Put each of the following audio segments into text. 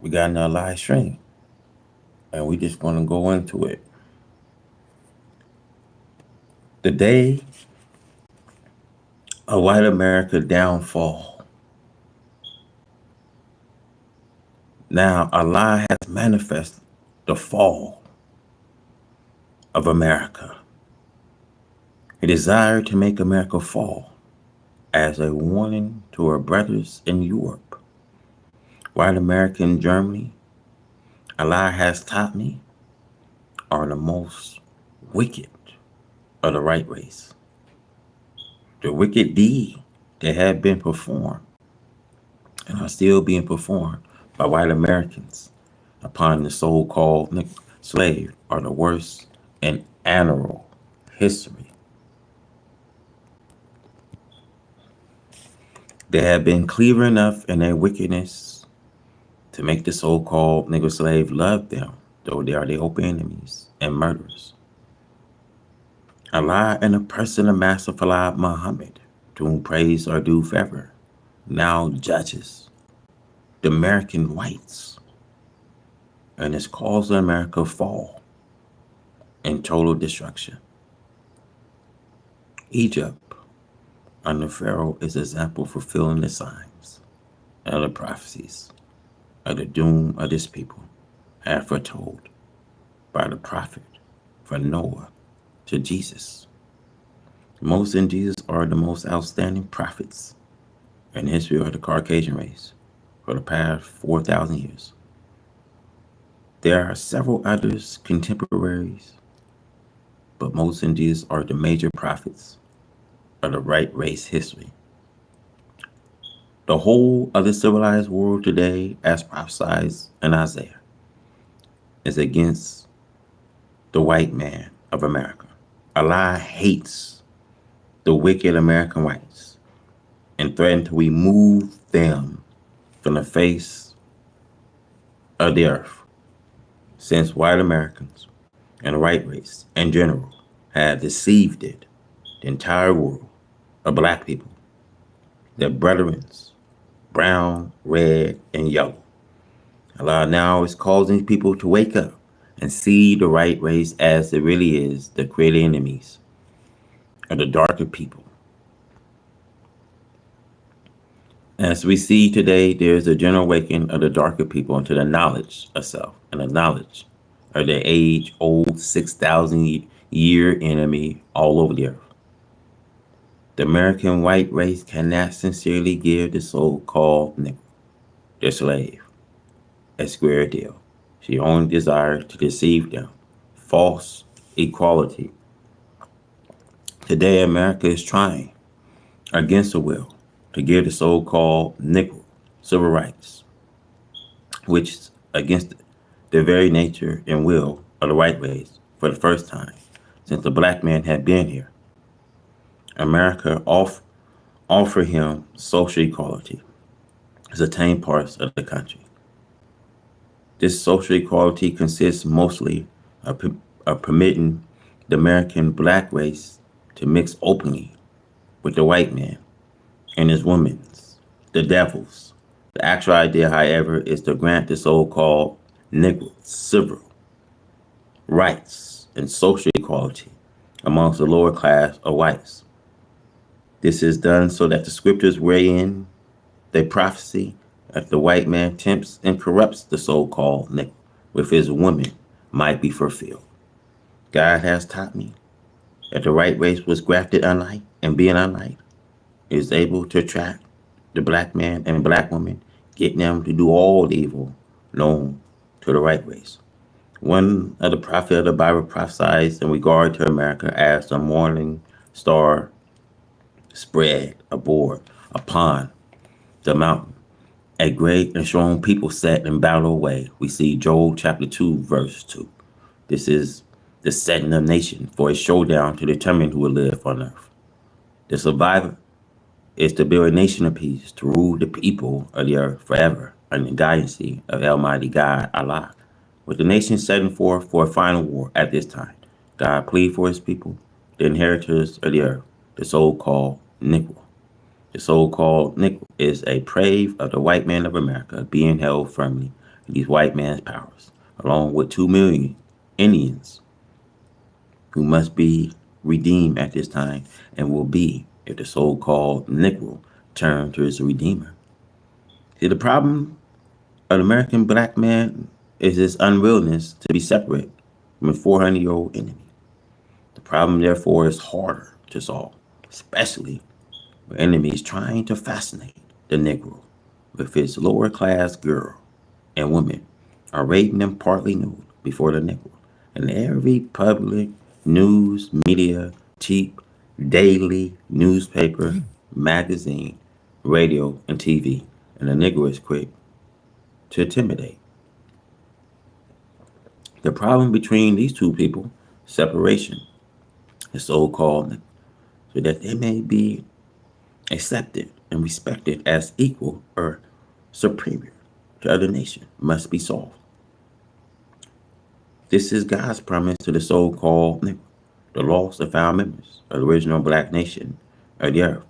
We got another live stream, and we just going to go into it. The day of white America downfall. Now, Allah has manifested the fall of America. He desired to make America fall as a warning to our brothers in Europe. White America and Germany, Allah has taught me, are the most wicked of the right race. The wicked deed that had been performed and are still being performed by white Americans upon the so-called slave are the worst in annual history. They have been clever enough in their wickedness to make the so-called Negro slave love them, though they are their open enemies and murderers. Allah and the person of Master Fard Muhammad, to whom praise are due forever, now judges the American whites and has caused America fall in total destruction. Egypt under Pharaoh is an example fulfilling the signs and the prophecies of the doom of this people had foretold by the prophet from Noah to Jesus. Moses and Jesus are the most outstanding prophets in the history of the Caucasian race for the past 4,000 years. There are several others contemporaries, but Moses and Jesus are the major prophets of the right race history. The whole of the civilized world today, as prophesied in Isaiah, is against the white man of America. Allah hates the wicked American whites and threatened to remove them from the face of the earth, since white Americans and the white race in general have deceived the entire world of black people, their brethren, brown, red, and yellow. Allah now is causing people to wake up and see the right race as it really is, the created enemies of the darker people. As we see today, there is a general awakening of the darker people into the knowledge of self and the knowledge of the age-old 6,000 year enemy all over the earth. The American white race cannot sincerely give the so-called Negro, the slave, a square deal. She only desires to deceive them. False equality. Today, America is trying, against the will, to give the so-called Negro civil rights, which is against the very nature and will of the white race for the first time since the black man had been here. America offer him social equality as attained parts of the country. This social equality consists mostly of permitting the American black race to mix openly with the white man and his women's, the devils. The actual idea, however, is to grant the so-called Negro civil rights and social equality amongst the lower class of whites. This is done so that the scriptures wherein they prophecy that the white man tempts and corrupts the so-called Negro with his women might be fulfilled. God has taught me that the right race was grafted unlike, and being unlike is able to attract the black man and black woman, getting them to do all the evil known to the right race. One of the prophets of the Bible prophesies in regard to America as the morning star spread abroad upon the mountain. A great and strong people sat and battled away. We see Joel chapter 2, verse 2. This is the setting of nation for a showdown to determine who will live on earth. The survivor is to build a nation of peace, to rule the people of the earth forever under the guidance of Almighty God, Allah. With the nation setting forth for a final war at this time, God plead for his people, the inheritors of the earth, the so-called Negro. The so-called Negro is a prey of the white man of America being held firmly these white man's powers, along with 2 million Indians who must be redeemed at this time and will be if the so-called Negro turn to his redeemer. See, the problem of the American black man is his unwillingness to be separate from a 400-year-old enemy. The problem, therefore, is harder to solve, especially when enemies trying to fascinate the Negro with his lower class girl and women are raiding them partly nude before the Negro. And every public news, media, cheap, daily newspaper, magazine, radio, and TV. And the Negro is quick to intimidate. The problem between these two people, separation, is so-called so that they may be accepted and respected as equal or superior to other nations, must be solved. This is God's promise to the so-called Negro, the lost and found members of the original black nation of the earth.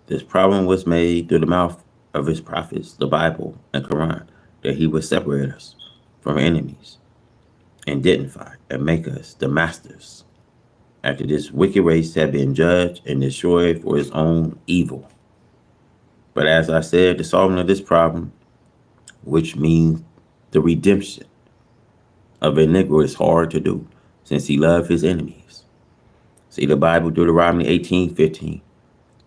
This problem was made through the mouth of his prophets, the Bible and Quran, that he would separate us from enemies and dignify and make us the masters after this wicked race had been judged and destroyed for its own evil. But as I said, the solving of this problem, which means the redemption of a Negro, is hard to do since he loved his enemies. See the Bible, Deuteronomy 18:15,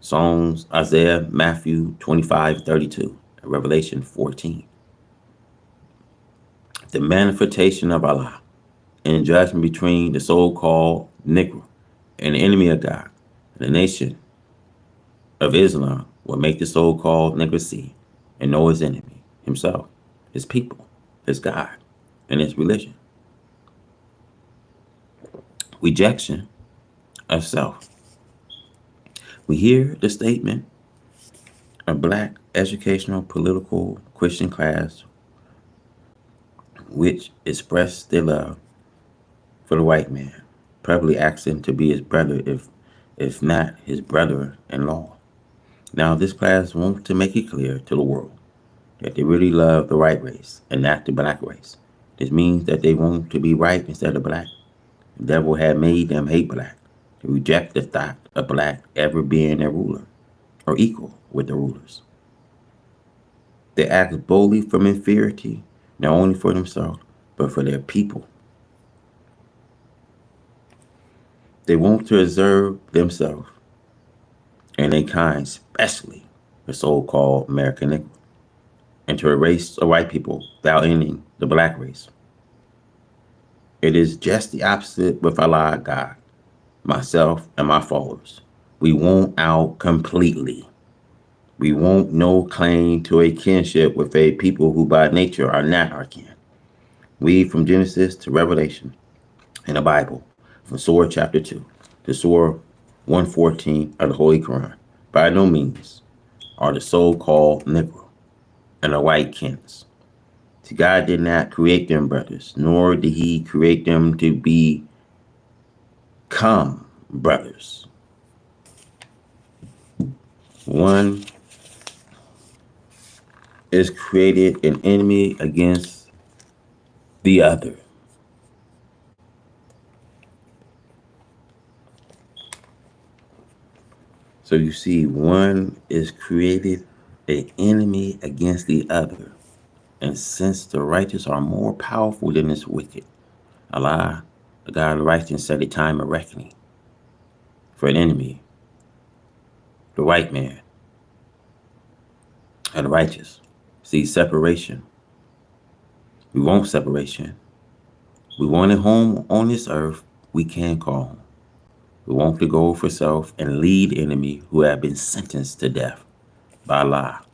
Psalms, Isaiah, Matthew 25:32, and Revelation 14. The manifestation of Allah and judgment between the so-called Negro and the enemy of God, the nation of Islam, will make the so-called Negro see and know his enemy, himself, his people, his God, and his religion. Rejection of self. We hear the statement of black educational, political, Christian class which express their love for the white man, probably asking to be his brother if not his brother-in-law. Now this class wants to make it clear to the world that they really love the white race and not the black race. This means that they want to be white instead of black. The devil had made them hate black, to reject the thought of black ever being a ruler or equal with the rulers. They act boldly from inferiority, not only for themselves, but for their people. They want to observe themselves and their kind, especially the so-called American Negro, and to erase the white people without ending the black race. It is just the opposite with Allah, God, myself, and my followers. We want out completely. We want no claim to a kinship with a people who by nature are not our kin. We, from Genesis to Revelation in the Bible, from Surah chapter 2 to Surah 114 of the Holy Quran, by no means are the so-called Negro and the white kins. See, God did not create them brothers, nor did he create them to become brothers. One is created an enemy against the other. So you see, one is created an enemy against the other. And since the righteous are more powerful than this wicked, Allah, the God of the righteous, set a time of reckoning for an enemy, the white man, and the righteous. See, separation. We want separation. We want a home on this earth we can call home. We want to go for self and lead enemy who have been sentenced to death by Allah.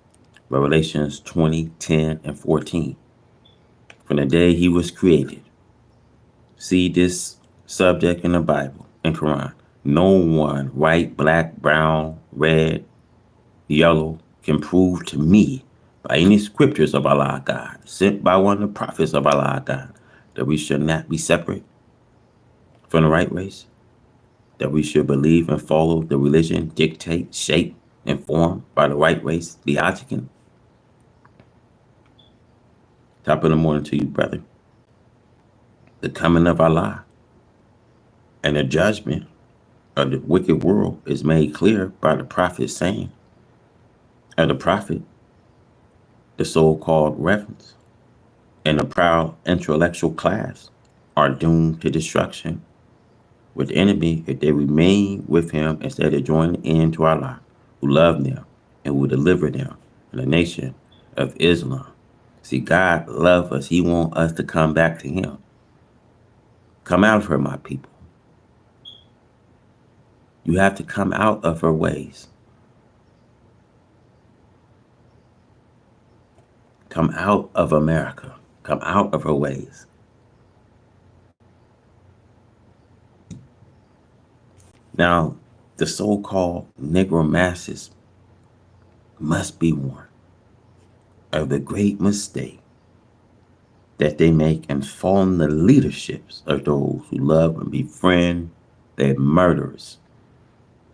Revelations 20, 10, and 14. From the day he was created. See this subject in the Bible and Quran. No one, white, black, brown, red, yellow, can prove to me by any scriptures of Allah God, sent by one of the prophets of Allah God, that we should not be separate from the right race, that we should believe and follow the religion, dictate, shape, and formed by the right race, the Ajikin. Top of the morning to you, brother. The coming of Allah and the judgment of the wicked world is made clear by the prophet saying, of the prophet, the so-called reverends, and the proud intellectual class are doomed to destruction with the enemy if they remain with him instead of joining in to Allah, who loved them and will deliver them in the nation of Islam. See, God loves us. He wants us to come back to him. Come out of her, my people. You have to come out of her ways. Come out of America. Come out of her ways. Now, the so-called Negro masses must be warned of the great mistake that they make in following the leaderships of those who love and befriend their murderers.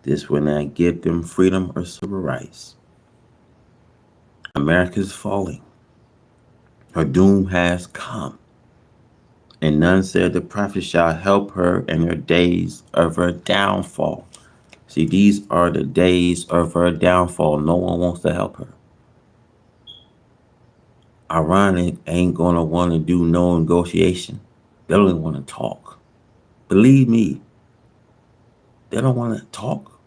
This will not give them freedom or civil rights. America is falling. Her doom has come. And none said the prophet shall help her in her days of her downfall. See, these are the days of her downfall. No one wants to help her. Ironic ain't going to want to do no negotiation. They don't even want to talk. Believe me, they don't want to talk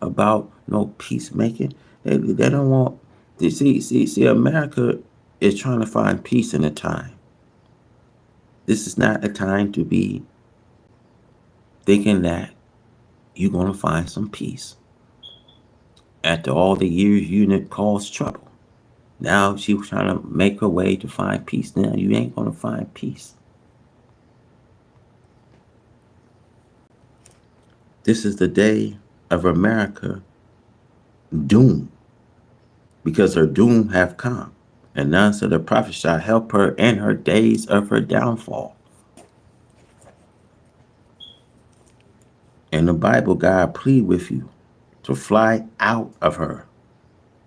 about no peacemaking. They don't want to see, America is trying to find peace in a time. This is not a time to be thinking that you're going to find some peace. After all the years you caused trouble. Now she was trying to make her way to find peace. Now you ain't going to find peace. This is the day of America doom, because her doom have come, and none said the prophet shall help her in her days of her downfall. In the Bible, God plead with you to fly out of her,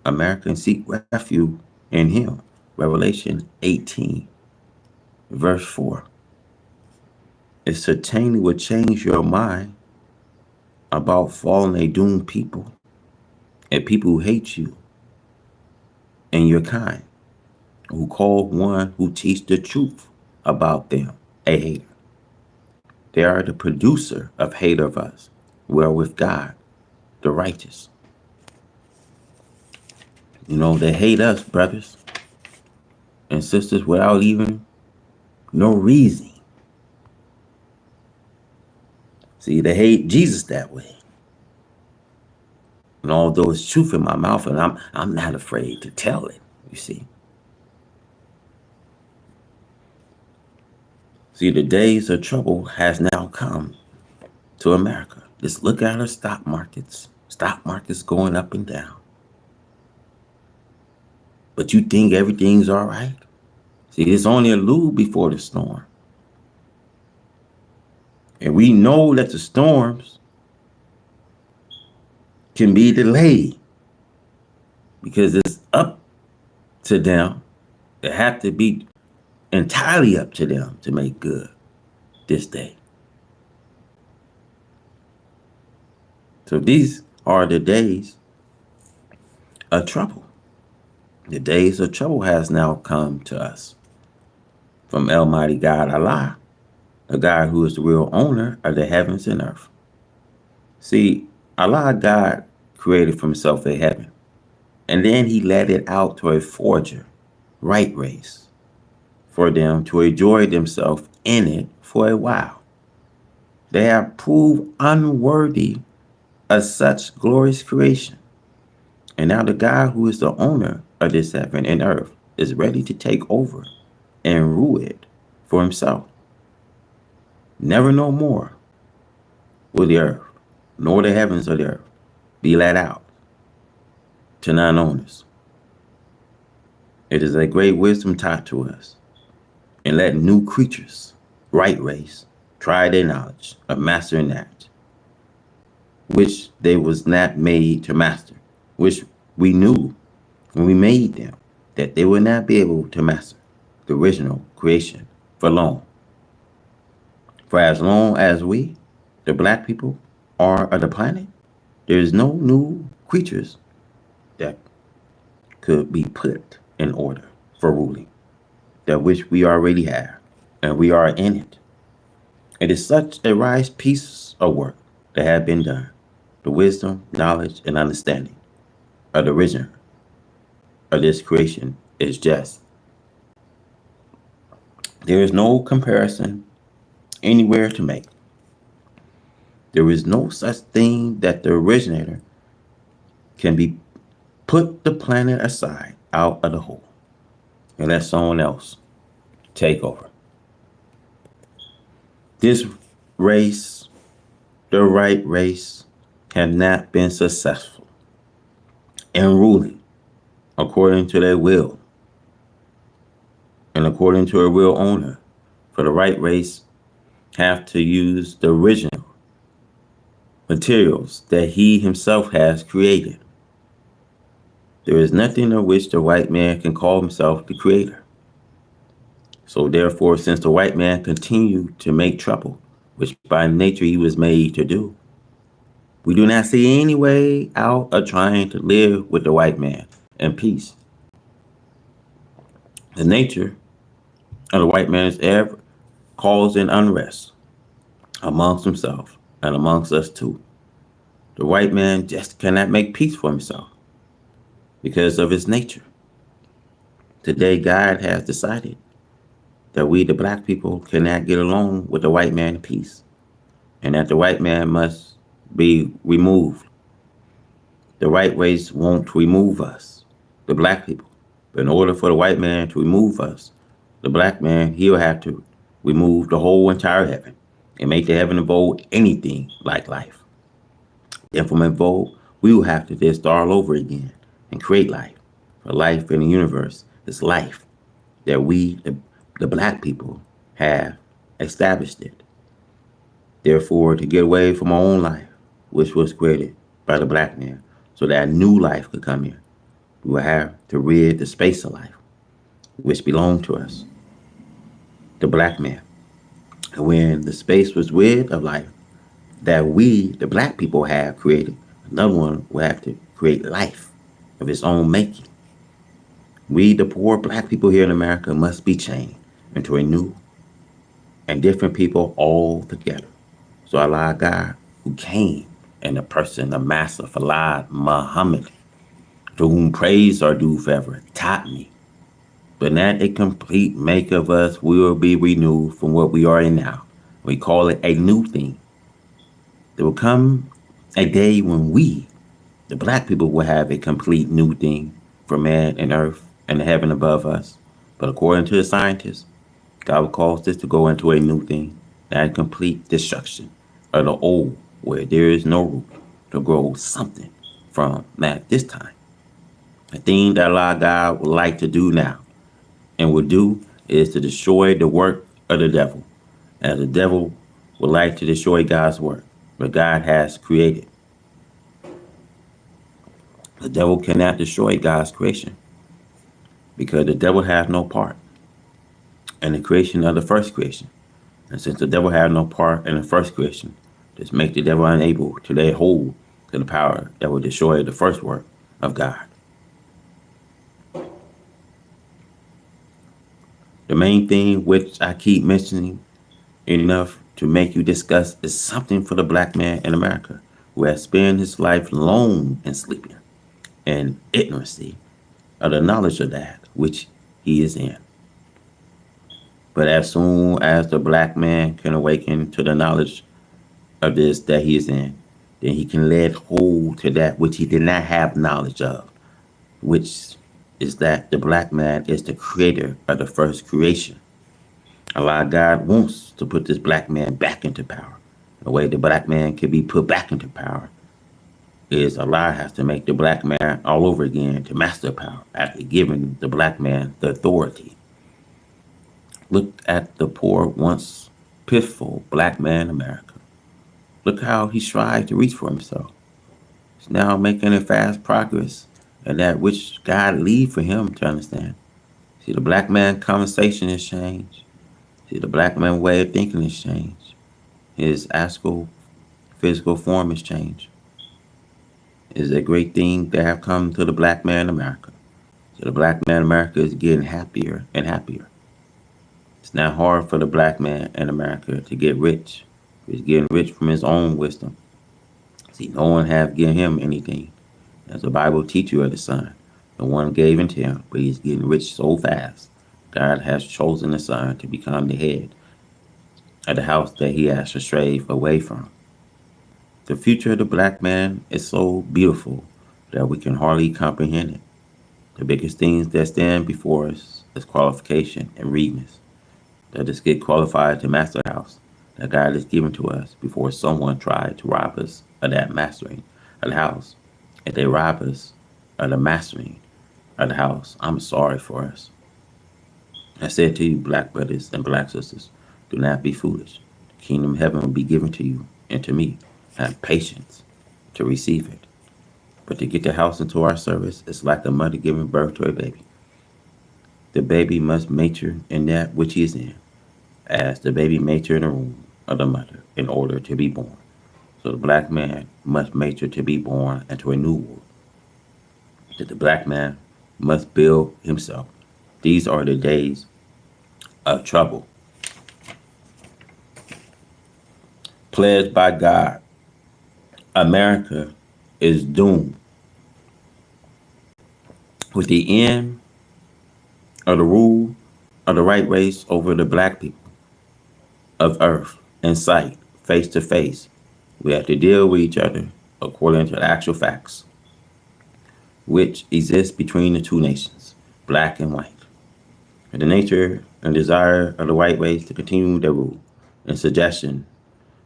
America, and seek refuge in him. Revelation 18, verse 4. It certainly will change your mind about fallen a doomed people and people who hate you and your kind, who call one who teach the truth about them a hater. They are the producer of hate of us, wherewith God, the righteous. You know, they hate us, brothers and sisters, without even no reason. See, they hate Jesus that way. And although it's truth in my mouth, and I'm not afraid to tell it, you see. See, the days of trouble has now come to America. Just look at our stock markets. Stock markets going up and down. But you think everything's all right? See, it's only a little before the storm. And we know that the storms can be delayed because it's up to them. It have to be entirely up to them to make good this day. So these are the days of trouble. The days of trouble has now come to us from Almighty God Allah, the God who is the real owner of the heavens and earth. See, Allah God created for himself a heaven, and then he let it out to a forger, right race, for them to enjoy themselves in it for a while. They have proved unworthy of such glorious creation. And now the God who is the owner of this heaven and earth is ready to take over and rule it for himself. Never no more will the earth, nor the heavens of the earth, be let out to non-owners. It is a great wisdom taught to us. And let new creatures, right race, try their knowledge of mastering that which they was not made to master, which we knew when we made them that they would not be able to master. the original creation for long. For as long as we, the black people, are of the planet, there is no new creatures that could be put in order for ruling, that which we already have, and we are in it. It is such a wise piece of work that had been done. The wisdom, knowledge, and understanding of the origin of this creation is just. There is no comparison anywhere to make. There is no such thing that the originator can be put the planet aside out of the whole and let someone else take over. This race, the right race, have not been successful in ruling according to their will and according to a real owner. For the right race have to use the original materials that he himself has created. There is nothing of which the white man can call himself the creator. So therefore, since the white man continued to make trouble, which by nature he was made to do, we do not see any way out of trying to live with the white man in peace. The nature of the white man is ever causing unrest amongst himself and amongst us too. The white man just cannot make peace for himself because of his nature. Today, God has decided that we, the black people, cannot get along with the white man in peace, and that the white man must be removed. The white race won't remove us, the black people. But in order for the white man to remove us, the black man, he'll have to remove the whole entire heaven and make the heaven abode anything like life. Then from abode, we will have to just start all over again and create life. For life in the universe is life that we, the black people, have established it. Therefore, to get away from our own life, which was created by the black man, so that a new life could come in, we will have to rid the space of life, which belonged to us, the black man. And when the space was rid of life that we, the black people, have created, another one will have to create life of its own making. We, the poor black people here in America, must be changed into a new and different people altogether. So Allah God, who came in the person of Master Falad Muhammad, to whom praise are due forever, taught me. But not a complete make of us will be renewed from what we are in now. We call it a new thing. There will come a day when we, the black people, will have a complete new thing for man and earth and the heaven above us. But according to the scientists, God will cause this to go into a new thing, that complete destruction of the old, where there is no root to grow something from at this time. The thing that Allah God would like to do now and will do is to destroy the work of the devil, as the devil would like to destroy God's work, but God has created. The devil cannot destroy God's creation because the devil has no part in the creation of the first creation. And since the devil had no part in the first creation, this makes the devil unable to lay hold to the power that will destroy the first work of God. The main thing which I keep mentioning enough to make you discuss is something for the black man in America who has spent his life alone and sleeping in ignorancy of the knowledge of that which he is in. But as soon as the black man can awaken to the knowledge of this that he is in, then he can lay hold to that which he did not have knowledge of, which is that the black man is the creator of the first creation. Allah God wants to put this black man back into power. The way the black man can be put back into power is Allah has to make the black man all over again to master power after giving the black man the authority. Look at the poor, once pitiful black man in America. Look how he strives to reach for himself. He's now making a fast progress, and that which God leave for him to understand. See, the black man conversation has changed. See, the black man way of thinking has changed. His astral physical form has changed. It's a great thing to have come to the black man in America. So the black man in America is getting happier and happier. It's not hard for the black man in America to get rich. He's getting rich from his own wisdom. See, no one have given him anything. As the Bible teach you of the son, no one gave unto him, but he's getting rich so fast. God has chosen the son to become the head of the house that he has to strayed away from. The future of the black man is so beautiful that we can hardly comprehend it. The biggest things that stand before us is qualification and readiness. Let us get qualified to master the house that God has given to us before someone tried to rob us of that mastering of the house. If they rob us of the mastering of the house, I'm sorry for us. I said to you, black brothers and black sisters, do not be foolish. The kingdom of heaven will be given to you and to me. Have patience to receive it. But to get the house into our service is like a mother giving birth to a baby. The baby must mature in that which he is in, as the baby mature in the womb of the mother in order to be born. So the black man must mature to be born into a new world. That the black man must build himself. These are the days of trouble. Pledged by God, America is doomed. With the end of the rule of the right race over the black people of earth in sight, face to face, we have to deal with each other according to the actual facts, which exist between the two nations, black and white. And the nature and desire of the white race to continue their rule and suggestion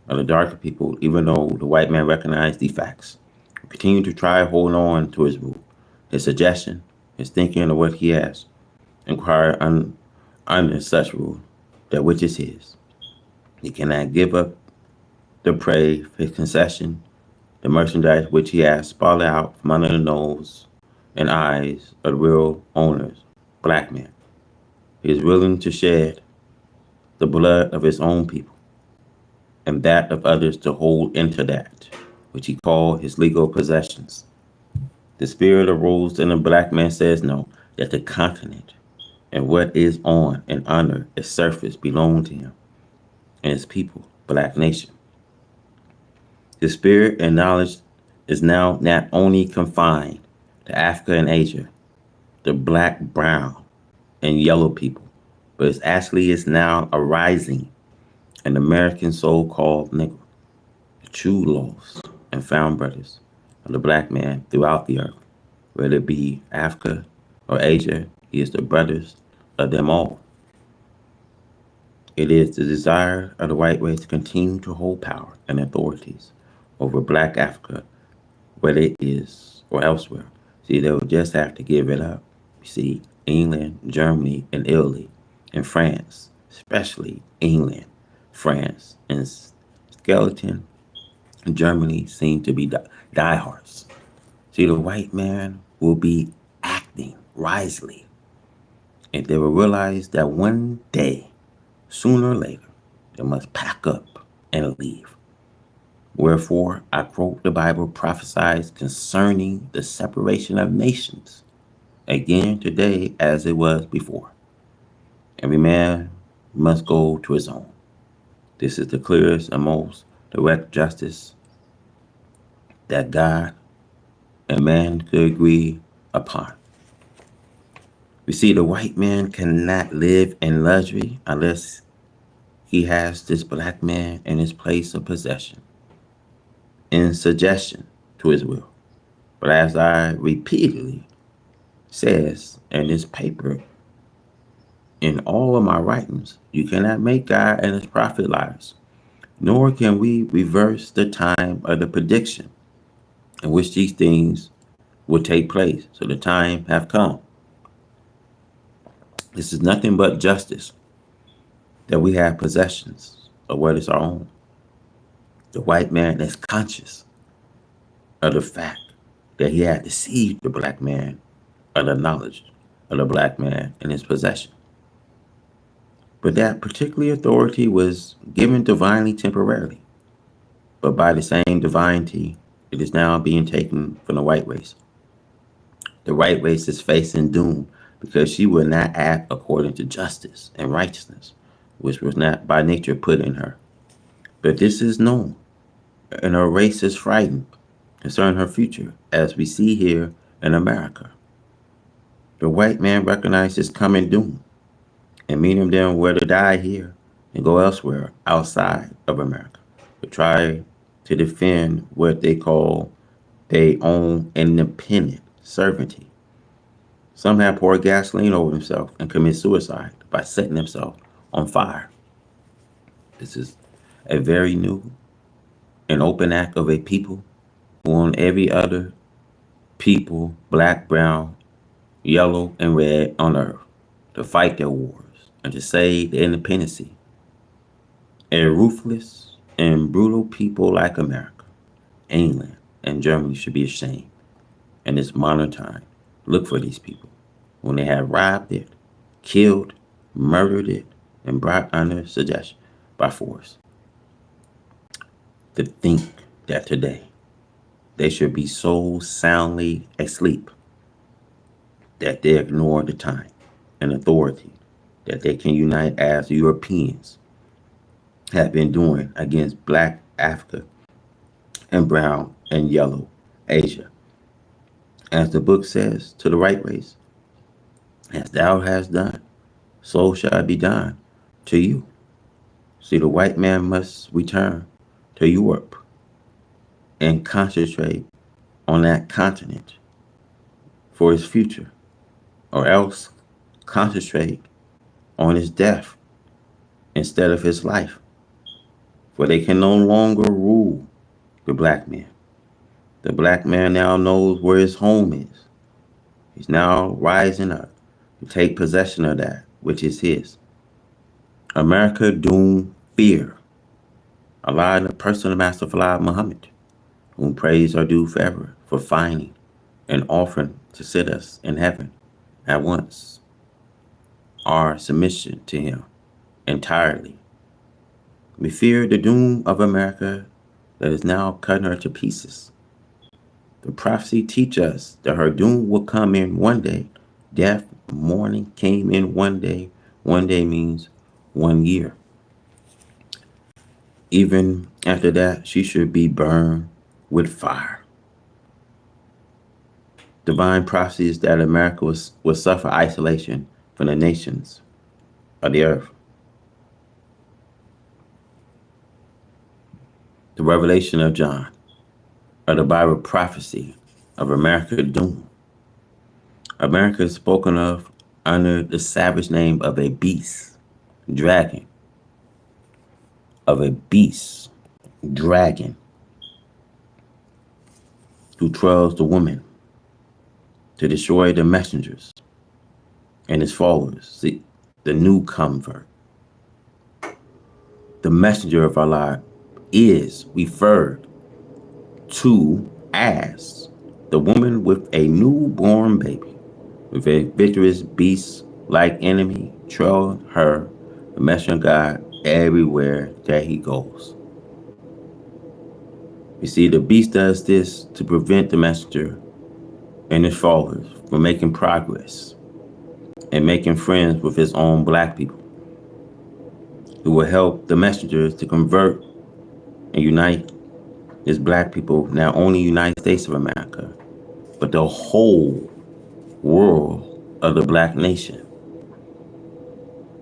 of the darker people, even though the white man recognized the facts, continue to try to hold on to his rule, his suggestion, his thinking of what he has, inquire under such rule, that which is his. He cannot give up the prey, his concession, the merchandise which he has spotted out from under the nose and eyes of the real owners, black men. He is willing to shed the blood of his own people and that of others to hold into that, which he called his legal possessions. The spirit arose in the black man says no, that the continent and what is on and under its surface belong to him and his people, black nation. The spirit and knowledge is now not only confined to Africa and Asia, the black, brown, and yellow people, but it actually is now arising in American so-called Negro, the true lost and found brothers of the black man throughout the earth, whether it be Africa or Asia, he is the brothers of them all. It is the desire of the white race to continue to hold power and authorities over black Africa, whether it is or elsewhere. See, they will just have to give it up. You see, England, Germany, and Italy, and France, especially England, France, and skeleton Germany seem to be diehards. See, the white man will be acting wisely, and they will realize that one day, sooner or later, they must pack up and leave. Wherefore, I quote the Bible prophesies concerning the separation of nations, again today as it was before. Every man must go to his own. This is the clearest and most direct justice that God and man could agree upon. We see the white man cannot live in luxury unless he has this black man in his place of possession, in suggestion to his will. But as I repeatedly says in this paper, in all of my writings, you cannot make God and his prophet liars, nor can we reverse the time of the prediction in which these things will take place. So the time have come. This is nothing but justice, that we have possessions of what is our own. The white man is conscious of the fact that he had deceived the black man of the knowledge of the black man in his possession. But that particular authority was given divinely temporarily. But by the same divinity, it is now being taken from the white race. The white race is facing doom because she will not act according to justice and righteousness, which was not by nature put in her. But this is known, and her race is frightened concerning her future, as we see here in America. The white man recognized his coming doom and meaning them where to die here and go elsewhere outside of America to try to defend what they call their own independent sovereignty. Some have poured gasoline over themselves and commit suicide by setting themselves on fire. This is a very new and open act of a people who on every other people, black, brown, yellow, and red on earth, to fight their wars and to save their independency. A ruthless and brutal people like America, England, and Germany should be ashamed in this modern time. Look for these people when they have robbed it, killed, murdered it, and brought under subjection by force. To think that today they should be so soundly asleep that they ignore the time and authority that they can unite as Europeans have been doing against black Africa and brown and yellow Asia. As the book says to the right race, as thou hast done, so shall it be done to you. See, the white man must return to Europe and concentrate on that continent for his future, or else concentrate on his death instead of his life, for they can no longer rule the black man. The black man now knows where his home is. He's now rising up to take possession of that which is his. America doomed fear. Allah in the person of Master Fala Muhammad, whom praise are due forever, for finding and offering to sit us in heaven at once. Our submission to him entirely. We fear the doom of America that is now cutting her to pieces. The prophecy teach us that her doom will come in one day. Death, mourning came in one day. One day means 1 year. Even after that, she should be burned with fire. Divine prophecy is that America will suffer isolation from the nations of the earth. The revelation of John, of the Bible prophecy of America doom. America is spoken of under the savage name of a beast, dragon, of a beast, dragon, who trails the woman to destroy the messengers and his followers. See, the new convert, the messenger of Allah, is referred to as the woman with a newborn baby, with a victorious beast-like enemy trailing her, the messenger of God, everywhere that he goes. You see, the beast does this to prevent the messenger and his followers from making progress and making friends with his own black people, who will help the messengers to convert and unite his black people, not only United States of America, but the whole world of the black nation.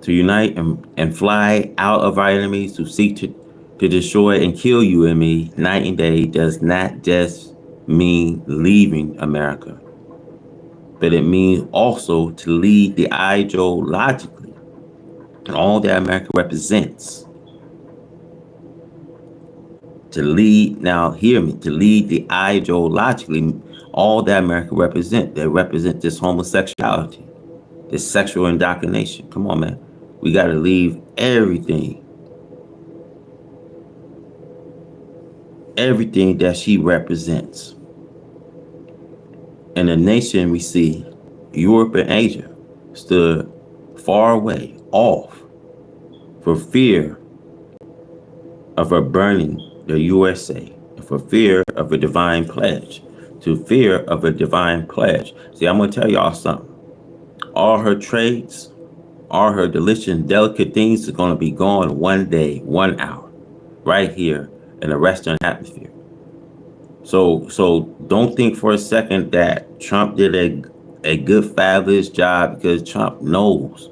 To unite and fly out of our enemies to seek to destroy and kill you and me night and day does not just mean leaving America, but it means also to lead the ideologically and all that America represents. To lead, now hear me, to lead the ideologically all that America represent. They represent this homosexuality, this sexual indoctrination. Come on, man. We got to leave everything that she represents. And the nation we see, Europe and Asia, stood far away off for fear of her burning the USA, and for fear of a divine pledge. To fear of a divine pledge. See, I'm going to tell y'all something. All her trades, all her delicious and delicate things are going to be gone one day, 1 hour, right here in the Western atmosphere. So don't think for a second that Trump did a good fabulous job, because Trump knows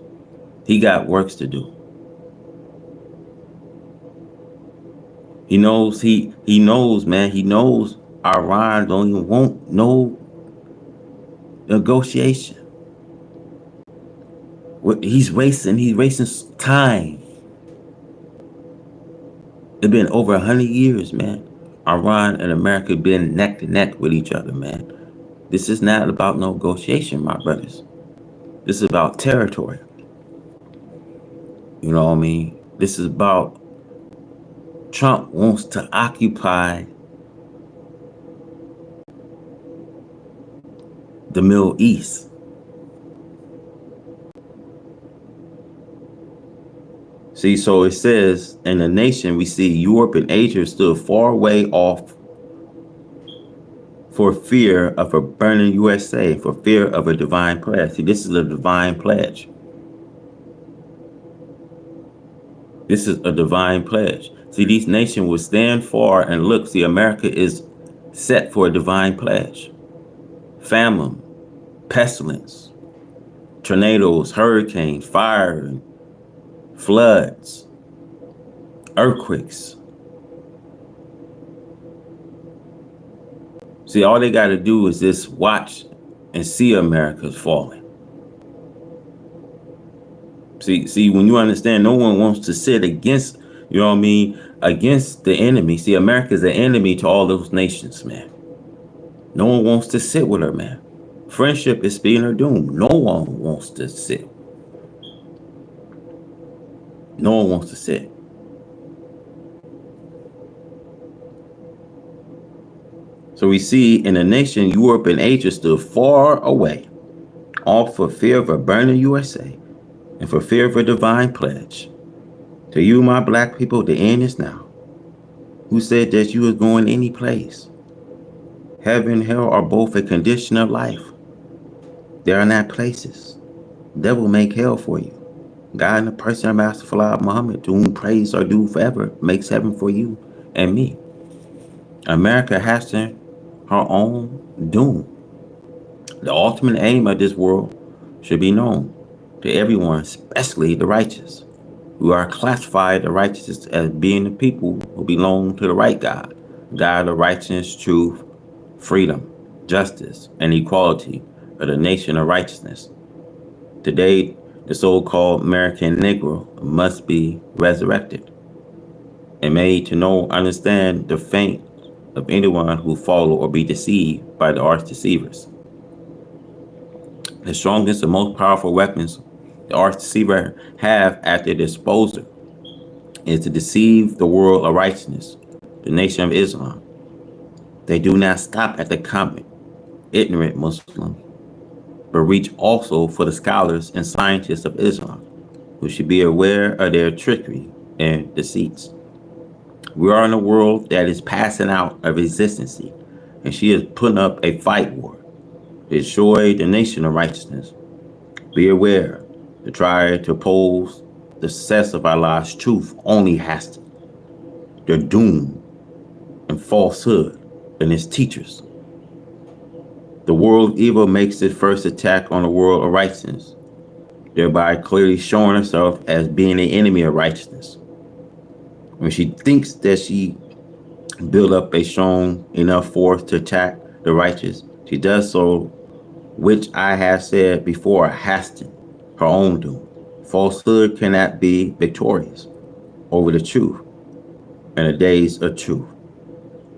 he got works to do. He knows, man. He knows Iran don't even want no negotiation. He's wasting time. It's been over 100 years, man. Iran and America been neck to neck with each other, man. This is not about no negotiation, my brothers. This is about territory. You know what I mean? This is about Trump wants to occupy the Middle East. See, so it says in the nation, we see Europe and Asia stood far away off for fear of a burning USA, for fear of a divine pledge. See, this is a divine pledge. This is a divine pledge. See, these nations will stand far and look. See, America is set for a divine pledge. Famine, pestilence, tornadoes, hurricanes, fire, floods, earthquakes. See, all they got to do is just watch and see America's falling. See, when you understand, no one wants to sit against, you know what I mean, against the enemy. See, America's an enemy to all those nations, man. No one wants to sit with her, man. Friendship is speeding her doom. No one wants to sit. No one wants to sit. So we see in the nation, Europe and Asia stood far away, all for fear of a burning USA and for fear of a divine pledge. To you, my black people, the end is now. Who said that you was going any place? Heaven and hell are both a condition of life. They are not places. The devil make hell for you. God in the person of Master Fala Muhammad, to whom praise are due forever, makes heaven for you and me. America has her own doom. The ultimate aim of this world should be known to everyone, especially the righteous, who are classified the righteous as being the people who belong to the right God, God of righteousness, truth, freedom, justice, and equality of the nation of righteousness. Today, the so-called American Negro must be resurrected and made to know, understand the fate of anyone who follow or be deceived by the arch deceivers. The strongest and most powerful weapons the arch deceiver have at their disposal is to deceive the world of righteousness, the nation of Islam. They do not stop at the common, ignorant Muslim, but reach also for the scholars and scientists of Islam, who should be aware of their trickery and deceits. We are in a world that is passing out of existence, and she is putting up a fight war to destroy the nation of righteousness. Be aware, to try to oppose the success of Allah's truth only has to. Their doom and falsehood and its teachers. The world of evil makes its first attack on the world of righteousness, thereby clearly showing herself as being an enemy of righteousness. When she thinks that she built up a strong enough force to attack the righteous, she does so, which I have said before, hasten her own doom. Falsehood cannot be victorious over the truth in the days of truth.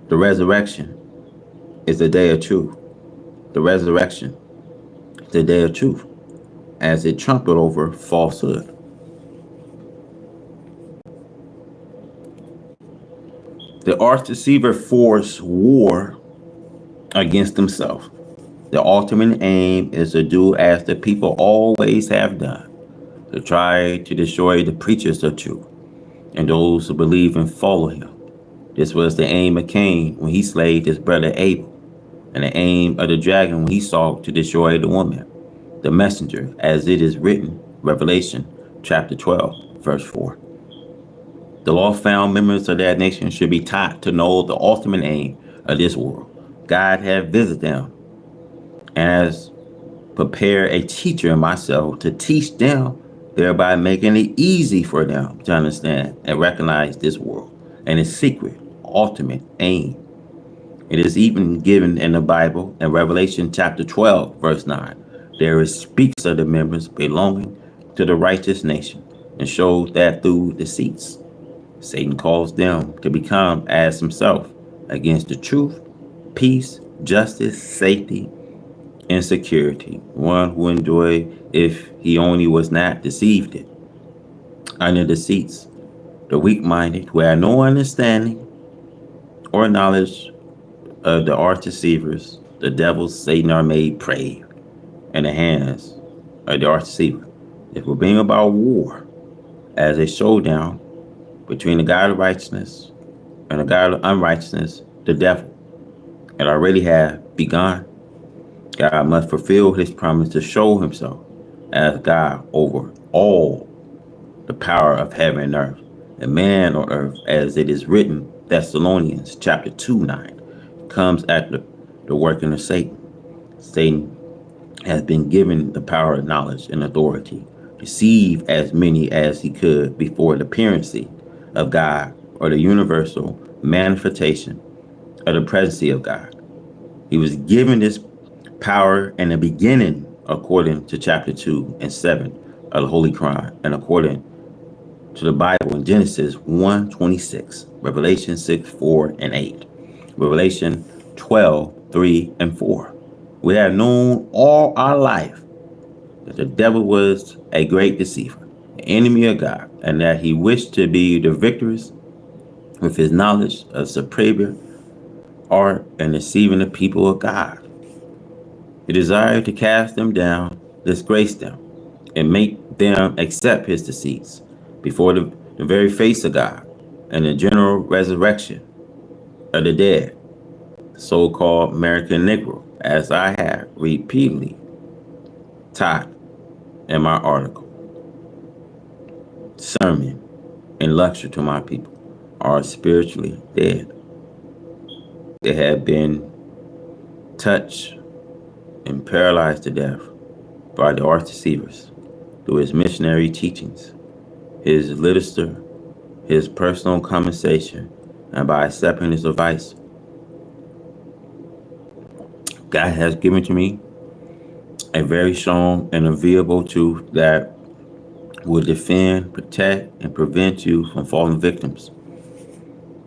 The resurrection is the day of truth. The resurrection is the day of truth, as it trampled over falsehood. The arch deceiver forced war against himself. The ultimate aim is to do as the people always have done, to try to destroy the preachers of truth and those who believe and follow him. This was the aim of Cain when he slayed his brother Abel, and the aim of the dragon when he sought to destroy the woman, the messenger, as it is written, Revelation chapter 12, verse 4. The law-found members of that nation should be taught to know the ultimate aim of this world. God had visited them and has prepared a teacher in myself to teach them, thereby making it easy for them to understand and recognize this world and its secret, ultimate aim. It is even given in the Bible in Revelation chapter 12, verse 9. There it speaks of the members belonging to the righteous nation and shows that through deceits, Satan calls them to become as himself against the truth, peace, justice, safety, and security, one who enjoyed if he only was not deceived it. Under deceits, the weak-minded who had no understanding or knowledge of the arch deceivers, the devil, Satan, are made prey in the hands of the arch deceiver. It will bring about war as a showdown between the God of righteousness and the God of unrighteousness, the devil. It already have begun. God must fulfill his promise to show himself as God over all the power of heaven and earth, and man on earth, as it is written, Thessalonians chapter 2, 9, comes at the working of Satan. Satan has been given the power of knowledge and authority to deceive as many as he could before the appearance of God or the universal manifestation of the presence of God. He was given this power in the beginning according to chapter 2 and 7 of the Holy Quran, and according to the Bible in Genesis 1:26, Revelation 6, 4 and 8, Revelation 12, 3 and 4. We have known all our life that the devil was a great deceiver, an enemy of God, and that he wished to be the victorious with his knowledge of superior art and deceiving the people of God. He desired to cast them down, disgrace them, and make them accept his deceits before the very face of God and the general resurrection of the dead, the so-called American Negro, as I have repeatedly taught in my article, sermon, and lecture to my people, are spiritually dead. They have been touched and paralyzed to death by the arch deceivers through his missionary teachings, his literature, his personal conversation, and by accepting his advice. God has given to me a very strong and available truth that will defend, protect, and prevent you from falling victims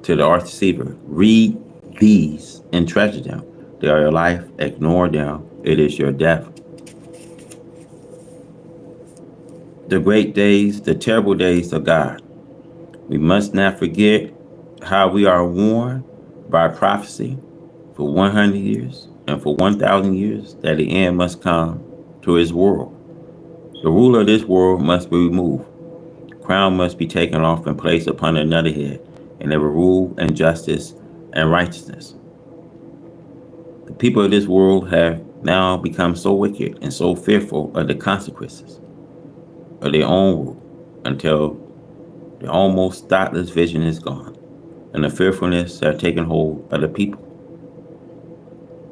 to the arch deceiver. Read these and treasure them. They are your life. Ignore them. It is your death. The great days, the terrible days of God. We must not forget how we are warned by prophecy for 100 years and for 1,000 years that the end must come to his world. The ruler of this world must be removed. Crown must be taken off and placed upon another head, and they will rule in justice and righteousness. The people of this world have now become so wicked and so fearful of the consequences of their own rule until the almost thoughtless vision is gone and the fearfulness have taken hold of the people.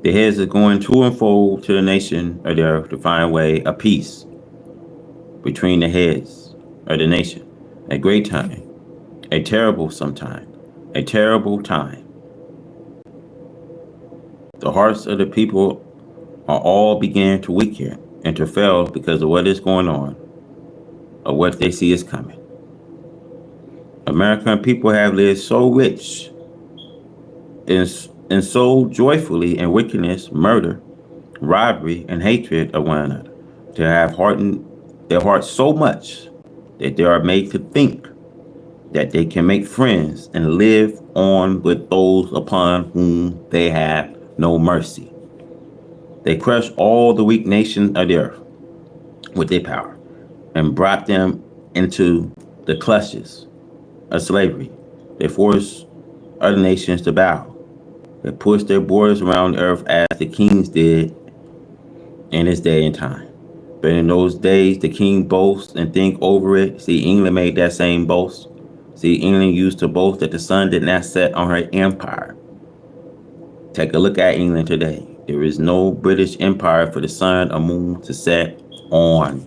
The heads are going to and fro to the nation of the earth to find a way of peace between the heads of the nation. A great time, a terrible sometime, a terrible time. The hearts of the people are all beginning to weaken and to fail because of what is going on or what they see is coming. American people have lived so rich and so joyfully in wickedness, murder, robbery, and hatred of one another, to have hardened their hearts so much that they are made to think that they can make friends and live on with those upon whom they have no mercy. They crushed all the weak nations of the earth with their power and brought them into the clutches of slavery. They forced other nations to bow. They pushed their borders around the earth as the kings did in his day and time. But in those days, the king boasts and think over it. See, England made that same boast. See, England used to boast that the sun did not set on her empire. Take a look at England today. There is no British empire for the sun or moon to set on.